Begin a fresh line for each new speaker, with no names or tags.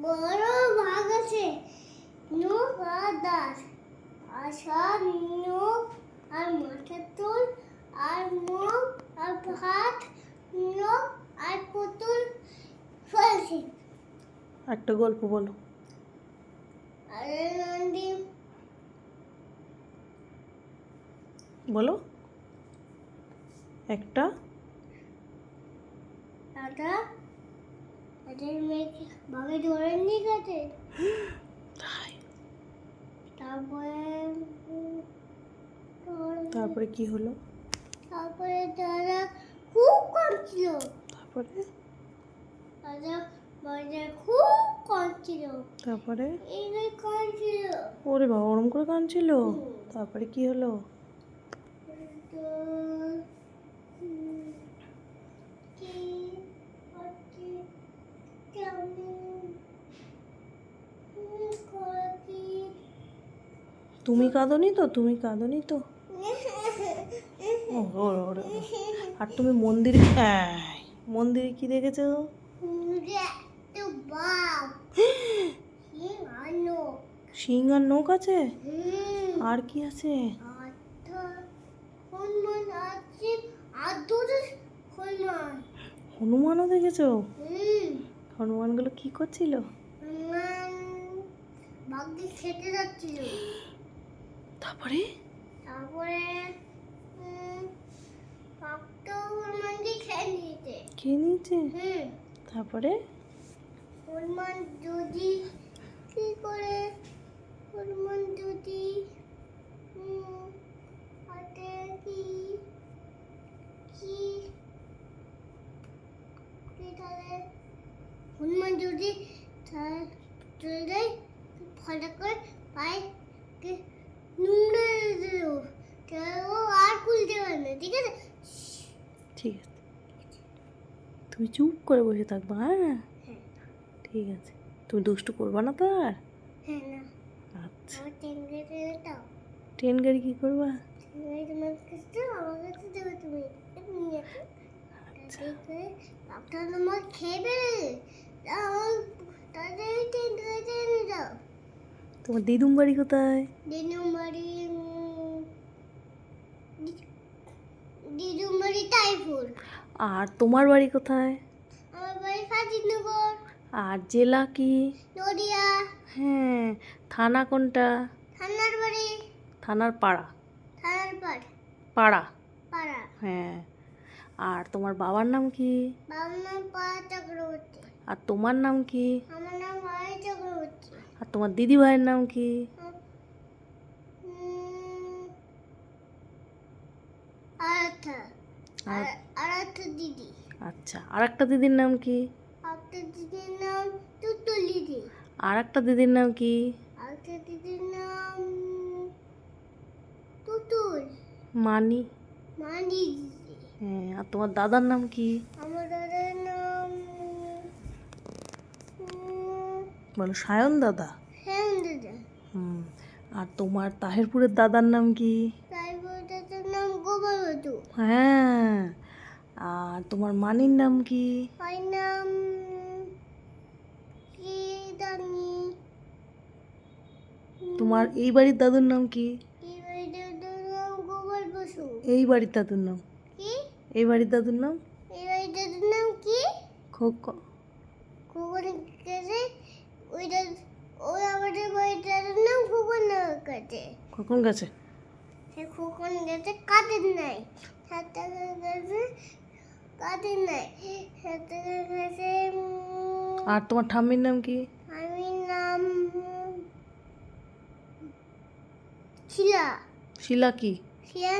বড় ভাগ আছে নখ আর দাঁত আশা নখ আর মাথার চুল আর মুখ আর হাত নখ আর পুতুল ফলছে।
একটা গল্প বলো।
আর নন্দী
বলো একটা
দাদা তাদের মেয়েকে ভাবে ধরে নিয়ে গেছে।
তাই
তারপরে
তারপরে কি হলো?
তারপরে দাদা খুব কাঁদছিল।
তারপরে
দাদা বাজার খুব কাঁদছিল।
তারপরে
এই কাঁদছিল।
ওরে বাবা, ওরম করে কাঁদছিল। তারপরে কি হলো?
তো কি হচ্ছে কেমন কি
তুমি কাঁদোনি তো? তুমি কাঁদোনি তো? ওরে। আর তুমি মন্দিরে মন্দিরে কি দেখেছো?
তো বাপ আনো
সিং আর নখ আছে? আর কি আছে?
হনুমান আছে আর দুটো হনুমান।
হনুমানও দেখেছো? হনুমানগুলো কি করছিল?
হনুমান বাঘকে খেতে যাচ্ছিল।
তারপরে
তারপরে বাঘটা হনুমানকে খেয়ে নিয়েছে।
খেয়ে নিয়েছে? তারপরে
হনুমান যদি কি করে হনুমান যদি হাতে কি কি কি তাহলে হনুমান যদি চলে যায় ফটা করে পায়ে নুনে দিল ও আর খুলতে পারে না। ঠিক আছে
ঠিক আছে, তুমি চুপ করে বসে থাকবা। হ্যাঁ
হ্যাঁ
ঠিক আছে, তুমি দুষ্টু করবা না তো আর?
হ্যাঁ না
আচ্ছা,
আমার টেঙ্গেতে দাও।
ট্রেন গাড়ি কি করবা?
তোমার কাছে আমার কাছে দেবে তুমি নিয়ে
আচ্ছা,
বাপটা তোমার খেয়ে ফেলে তাদের টেঙ্গেতে নিয়ে যাও।
তোমার দিদুম বাড়ি কোথায়?
দিদুমারি তাইপুর।
আর তোমার বাড়ি কোথায়?
আমার বাড়ি কাজিনগর।
আর জেলা কি?
নদিয়া।
হ্যাঁ, থানা কোনটা?
থানার বাড়ি
থানার পাড়া।
থানার পাড়
পাড়া,
পাড়া।
হ্যাঁ। আর তোমার বাবার নাম কি?
বাবার নাম পাড়া চক্রবর্তী।
আর তোমার নাম কি?
আমার নাম পাড়া চক্রবর্তী।
আর তোমার দিদি ভাইয়ের নাম কি?
আরাধ্যা।
আর
আরাধ্যা দিদি।
আচ্ছা, আর একটা দিদির নাম কি?
একটা দিদির নাম তুতুল দিদি।
আর একটা দিদির নাম কি?
একটা দিদির নাম তুতুল
মানি।
মানি দিদি।
হ্যাঁ, আর তোমার দাদার নাম কি?
আমার দাদার নাম
বলো, সায়ন দাদা।
শ্যাম দাদা।
হুম। আর তোমার তাহেরপুরের দাদার নাম কি?
তারপর দাদার নাম গোপালবধূ।
হ্যাঁ। আর তোমার মানির নাম কি?
ওর নাম কি জানি।
তোমার এই বাড়ির দাদুর নাম কি?
এই দাদার নাম গোপাল বসু।
এই বাড়ির দাদুর নাম?
কি
এই বাড়ির দাদুর নাম?
এই দাদার নাম কি?
খোকন।
খোকন গেছে ওই ওই আমাদের বাড়ির দাদার নাম খোকন গেছে।
খোকন গেছে?
সে খোকন গেছে কাদের নাই সাথে গেছে কাদের নাই সাথে গেছে
আর তোমার ঠাম্মির নাম কি?
আমি নাম শিলা।
শিলা কি?
শিলা